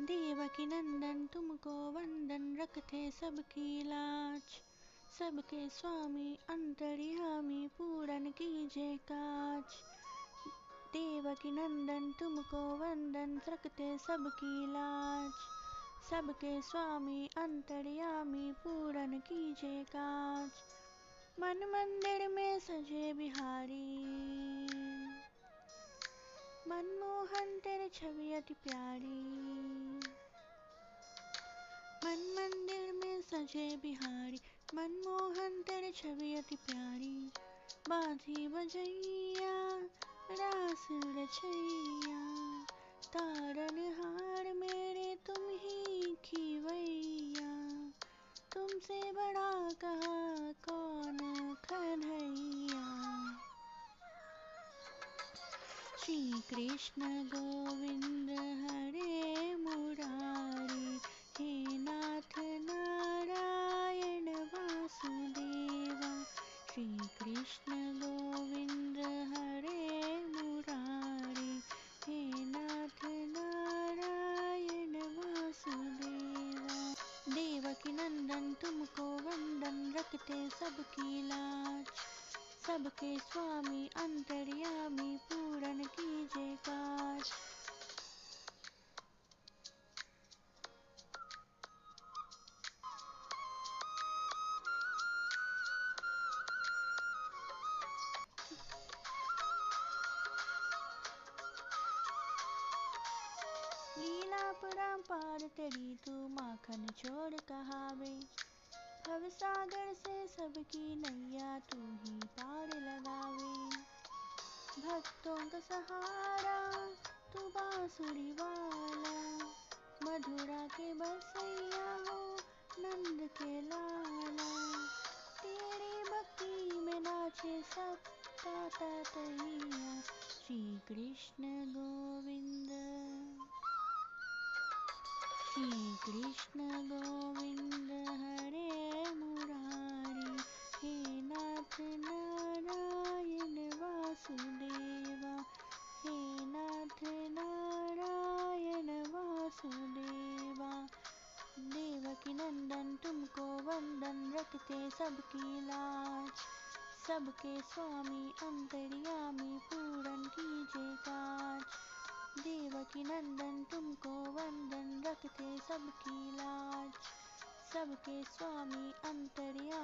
देवकी नंदन तुमको वंदन रखते सबकी लाज। सबके स्वामी अंतर्यामी पूरन कीजिए काज। देवकी नंदन तुमको वंदन रखते सबकी लाज। सबके स्वामी अंतर्यामी पूरन कीजिए काज। मन मंदिर में सजे बिहारी, मनमोहन तेरी छवि अति प्यारी। मन मंदिर में सजे बिहारी, मनमोहन तेरी छवि अति प्यारी। बाधी बजैया रास रचैया, तारनहार मेरे तुम ही खीवैया। तुमसे बड़ा कहाँ कौन कन्हैया। श्री कृष्ण गोविंद हरे मुरारी, हे नाथ नारायण वासुदेवा। श्री कृष्ण गोविंद हरे मुरारी, हे नाथ नारायण वासुदेवा। देवकी नंदन तुमको वंदन रखते सबकी लाज। सबके स्वामी अंतर्यामी पूरन कीजिए काज। लीला परम्पार तेरी तू माखन चोर कहावे। भवसागर से सबकी नैया तू ही पार लगावे। भक्तों का सहारा तू बांसुरी वाला, मधुरा के बसैया हो नंद के लाला। तेरी भक्ति में नाचे सब तातैया। श्री कृष्ण गोविंद, श्री कृष्ण गोविंद हरे मुरारी, हे नाथ नारायण वासुदेवा। हे नाथ नारायण वासुदेवा। देवकी नंदन तुमको वंदन रखते सबकी लाज। सबके स्वामी अंतर्यामी पूरन कीजिए काज। देवकी नंदन तुमको वंदन रखते सबकी लाज। सबके स्वामी अंतर्यामी